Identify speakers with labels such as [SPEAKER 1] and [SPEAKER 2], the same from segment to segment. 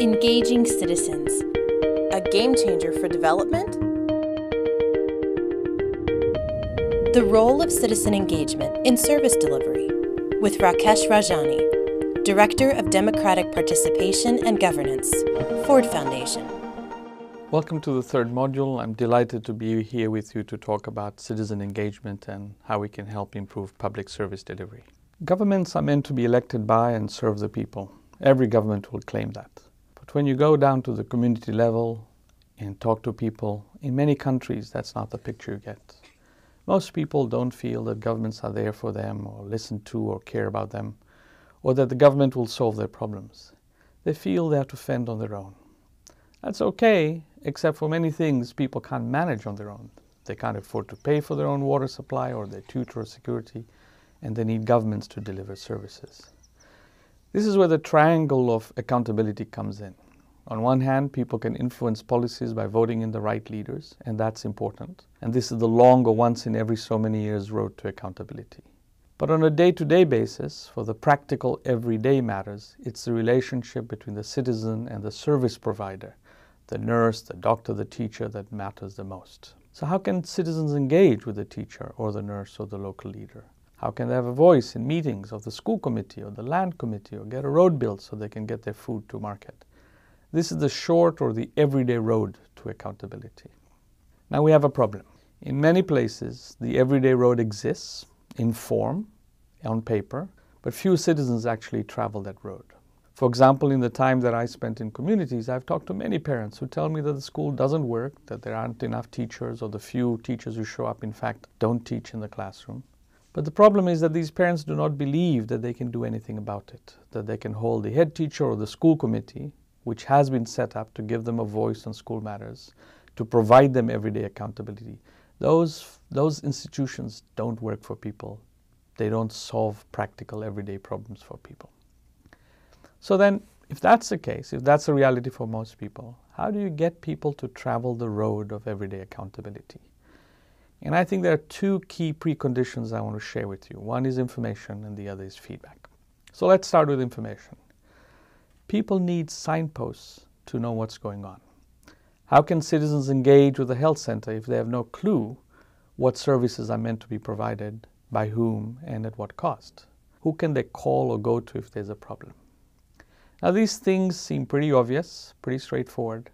[SPEAKER 1] Engaging citizens, a game changer for development? The role of citizen engagement in service delivery, with Rakesh Rajani, Director of Democratic Participation and Governance, Ford Foundation.
[SPEAKER 2] Welcome to the third module. I'm delighted to be here with you to talk about citizen engagement and how we can help improve public service delivery. Governments are meant to be elected by and serve the people. Every government will claim that. But when you go down to the community level and talk to people, in many countries that's not the picture you get. Most people don't feel that governments are there for them or listen to or care about them, or that the government will solve their problems. They feel they have to fend on their own. That's okay, except for many things people can't manage on their own. They can't afford to pay for their own water supply or their tutor or security, and they need governments to deliver services. This is where the triangle of accountability comes in. On one hand, people can influence policies by voting in the right leaders, and that's important. And this is the long or once in every so many years road to accountability. But on a day-to-day basis, for the practical everyday matters, it's the relationship between the citizen and the service provider, the nurse, the doctor, the teacher, that matters the most. So how can citizens engage with the teacher or the nurse or the local leader? How can they have a voice in meetings of the school committee or the land committee or get a road built so they can get their food to market? This is the short or the everyday road to accountability. Now we have a problem. In many places, the everyday road exists in form, on paper, but few citizens actually travel that road. For example, in the time that I spent in communities, I've talked to many parents who tell me that the school doesn't work, that there aren't enough teachers, or the few teachers who show up, in fact, don't teach in the classroom. But the problem is that these parents do not believe that they can do anything about it, that they can hold the head teacher or the school committee, which has been set up to give them a voice on school matters, to provide them everyday accountability. Those institutions don't work for people. They don't solve practical everyday problems for people. So then, if that's the case, if that's a reality for most people, how do you get people to travel the road of everyday accountability? And I think there are two key preconditions I want to share with you. One is information and the other is feedback. So let's start with information. People need signposts to know what's going on. How can citizens engage with the health center if they have no clue what services are meant to be provided, by whom, and at what cost? Who can they call or go to if there's a problem? Now these things seem pretty obvious, pretty straightforward,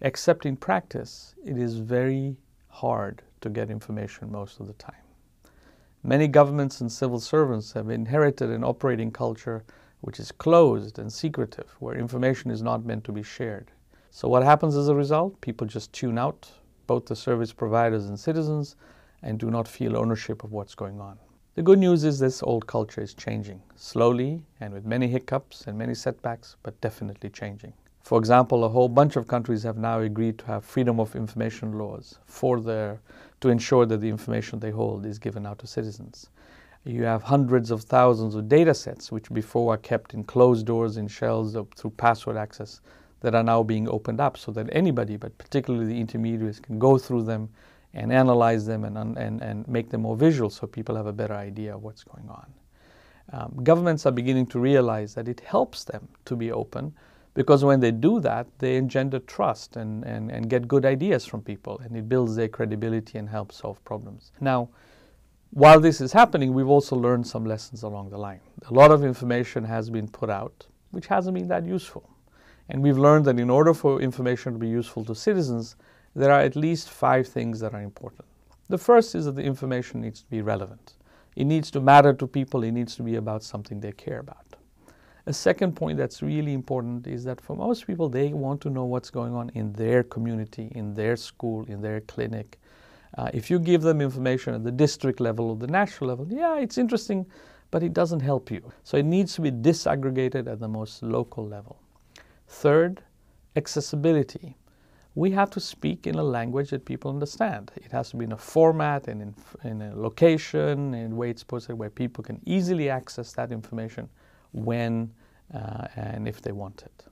[SPEAKER 2] except in practice it is very hard to get information most of the time. Many governments and civil servants have inherited an operating culture which is closed and secretive, where information is not meant to be shared. So what happens as a result? People just tune out, both the service providers and citizens, and do not feel ownership of what's going on. The good news is this old culture is changing, slowly and with many hiccups and many setbacks, but definitely changing. For example, a whole bunch of countries have now agreed to have freedom of information laws to ensure that the information they hold is given out to citizens. You have hundreds of thousands of data sets which before were kept in closed doors in shells or through password access that are now being opened up so that anybody, but particularly the intermediaries, can go through them and analyze them and make them more visual so people have a better idea of what's going on. Governments are beginning to realize that it helps them to be open, because when they do that, they engender trust and get good ideas from people, and it builds their credibility and helps solve problems. Now, while this is happening, we've also learned some lessons along the line. A lot of information has been put out, which hasn't been that useful. And we've learned that in order for information to be useful to citizens, there are at least 5 things that are important. The first is that the information needs to be relevant. It needs to matter to people. It needs to be about something they care about. A second point that's really important is that for most people, they want to know what's going on in their community, in their school, in their clinic. If you give them information at the district level or the national level, yeah, it's interesting, but it doesn't help you. So it needs to be disaggregated at the most local level. Third, accessibility. We have to speak in a language that people understand. It has to be in a format and in a location and in a way it's posted where people can easily access that information when and if they want it.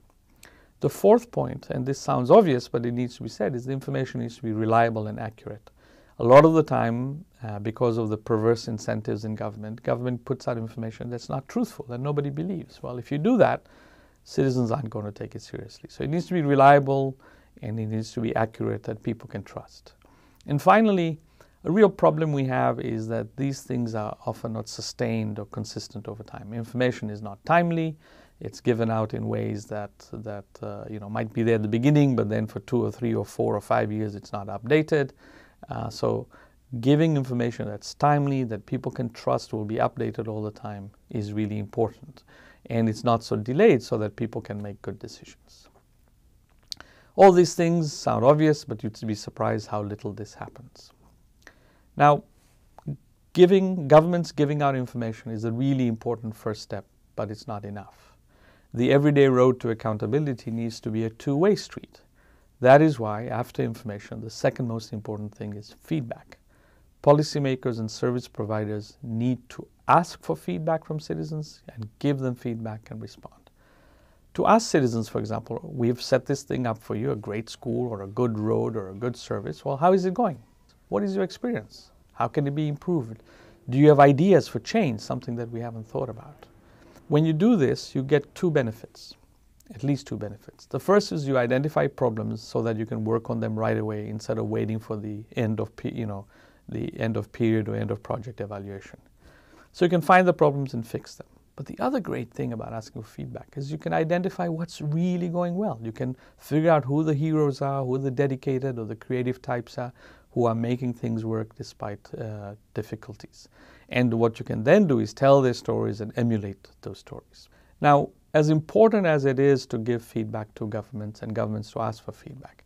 [SPEAKER 2] The fourth point, and this sounds obvious but it needs to be said, is the information needs to be reliable and accurate. A lot of the time, because of the perverse incentives in government puts out information that's not truthful, that nobody believes. Well, if you do that, citizens aren't going to take it seriously. So it needs to be reliable and it needs to be accurate that people can trust. And finally, a real problem we have is that these things are often not sustained or consistent over time. Information is not timely. It's given out in ways that might be there at the beginning, but then for 2 or 3 or 4 or 5 years it's not updated. So giving information that's timely, that people can trust will be updated all the time is really important. And it's not so delayed so that people can make good decisions. All these things sound obvious, but you'd be surprised how little this happens. Now, governments giving out information is a really important first step, but it's not enough. The everyday road to accountability needs to be a two-way street. That is why, after information, the second most important thing is feedback. Policymakers and service providers need to ask for feedback from citizens and give them feedback and respond. To ask citizens, for example, we've set this thing up for you, a great school or a good road or a good service. Well, how is it going? What is your experience? How can it be improved? Do you have ideas for change, something that we haven't thought about? When you do this, you get 2 benefits, at least 2 benefits. The first is you identify problems so that you can work on them right away instead of waiting for the end of period or end of project evaluation. So you can find the problems and fix them. But the other great thing about asking for feedback is you can identify what's really going well. You can figure out who the heroes are, who the dedicated or the creative types are, who are making things work despite difficulties. And what you can then do is tell their stories and emulate those stories. Now, as important as it is to give feedback to governments and governments to ask for feedback,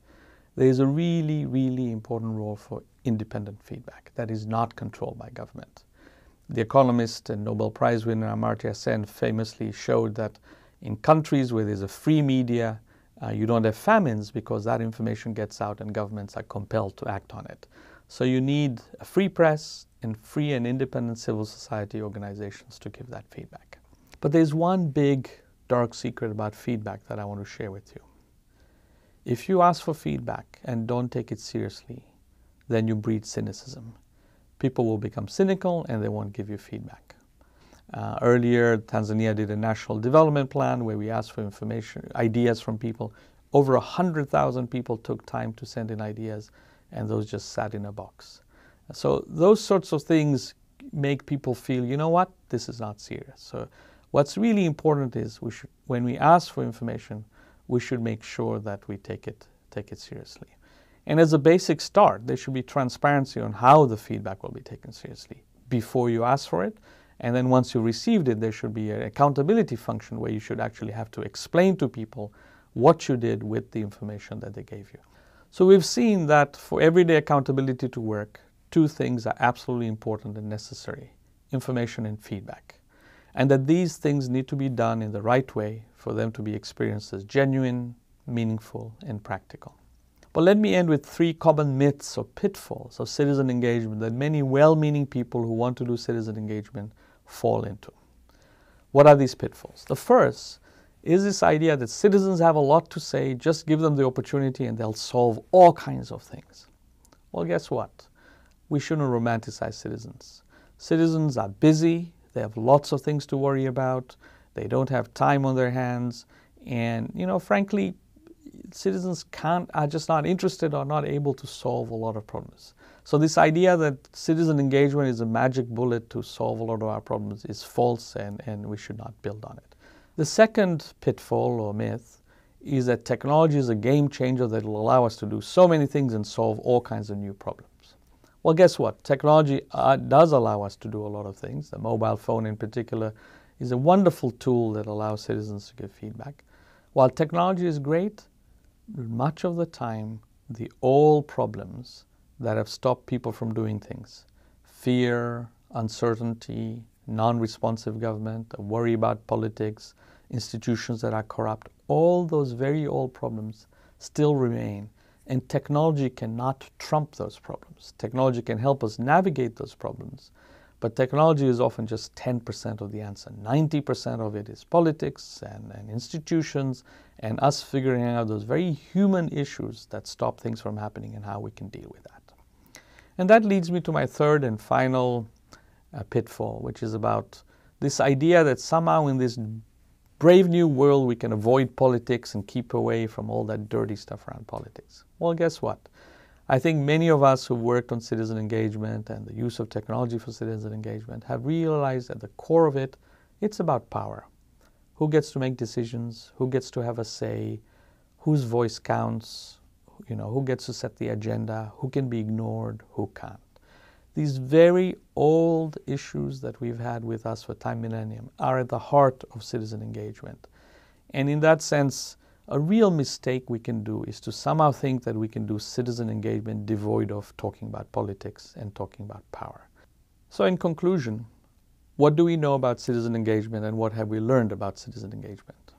[SPEAKER 2] there is a really, really important role for independent feedback that is not controlled by government. The economist and Nobel Prize winner Amartya Sen famously showed that in countries where there's a free media, you don't have famines because that information gets out and governments are compelled to act on it. So you need a free press and free and independent civil society organizations to give that feedback. But there's one big dark secret about feedback that I want to share with you. If you ask for feedback and don't take it seriously, then you breed cynicism. People will become cynical and they won't give you feedback. Earlier, Tanzania did a national development plan where we asked for ideas from people. Over 100,000 people took time to send in ideas, and those just sat in a box. So those sorts of things make people feel, you know what, this is not serious. So what's really important is when we ask for information, we should make sure that we take it seriously. And as a basic start, there should be transparency on how the feedback will be taken seriously before you ask for it. And then once you received it, there should be an accountability function where you should actually have to explain to people what you did with the information that they gave you. So we've seen that for everyday accountability to work, 2 things are absolutely important and necessary: information and feedback. And that these things need to be done in the right way for them to be experienced as genuine, meaningful, and practical. But let me end with 3 common myths or pitfalls of citizen engagement that many well-meaning people who want to do citizen engagement fall into. What are these pitfalls? The first is this idea that citizens have a lot to say, just give them the opportunity and they'll solve all kinds of things. Well, guess what? We shouldn't romanticize citizens. Citizens are busy, they have lots of things to worry about, they don't have time on their hands, and frankly, citizens are just not interested or not able to solve a lot of problems. So this idea that citizen engagement is a magic bullet to solve a lot of our problems is false, and we should not build on it. The second pitfall or myth is that technology is a game changer that will allow us to do so many things and solve all kinds of new problems. Well, guess what? Technology does allow us to do a lot of things. The mobile phone in particular is a wonderful tool that allows citizens to give feedback. While technology is great, much of the time, the old problems that have stopped people from doing things, fear, uncertainty, non-responsive government, a worry about politics, institutions that are corrupt, all those very old problems still remain. And technology cannot trump those problems. Technology can help us navigate those problems, but technology is often just 10% of the answer. 90% of it is politics and institutions and us figuring out those very human issues that stop things from happening and how we can deal with that. And that leads me to my third and final pitfall, which is about this idea that somehow in this brave new world, we can avoid politics and keep away from all that dirty stuff around politics. Well, guess what? I think many of us who worked on citizen engagement and the use of technology for citizen engagement have realized at the core of it, it's about power. Who gets to make decisions? Who gets to have a say? Whose voice counts? Who gets to set the agenda? Who can be ignored? Who can't? These very old issues that we've had with us for time millennium are at the heart of citizen engagement. And in that sense, a real mistake we can do is to somehow think that we can do citizen engagement devoid of talking about politics and talking about power. So in conclusion, what do we know about citizen engagement and what have we learned about citizen engagement?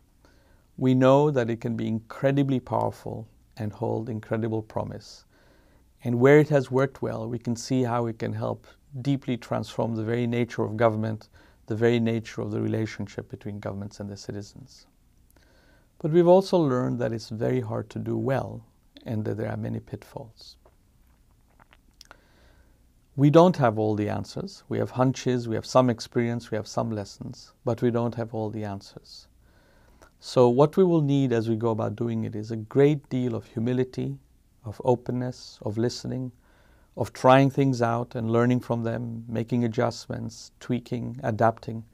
[SPEAKER 2] We know that it can be incredibly powerful and hold incredible promise. And where it has worked well, we can see how it can help deeply transform the very nature of government, the very nature of the relationship between governments and their citizens. But we've also learned that it's very hard to do well and that there are many pitfalls. We don't have all the answers. We have hunches, we have some experience, we have some lessons, but we don't have all the answers. So what we will need as we go about doing it is a great deal of humility, of openness, of listening, of trying things out and learning from them, making adjustments, tweaking, adapting.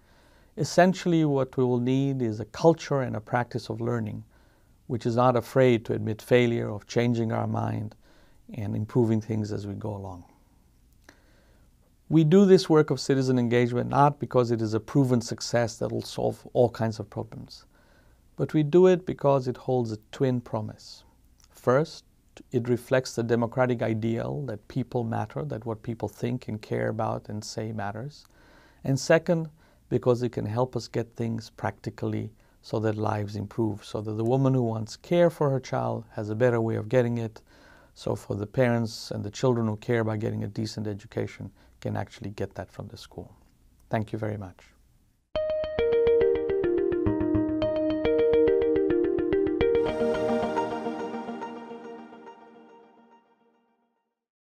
[SPEAKER 2] Essentially, what we will need is a culture and a practice of learning, which is not afraid to admit failure, of changing our mind and improving things as we go along. We do this work of citizen engagement not because it is a proven success that will solve all kinds of problems, but we do it because it holds a twin promise. First, it reflects the democratic ideal that people matter, that what people think and care about and say matters. And second, because it can help us get things practically so that lives improve, so that the woman who wants care for her child has a better way of getting it, so for the parents and the children who care about getting a decent education can actually get that from the school. Thank you very much.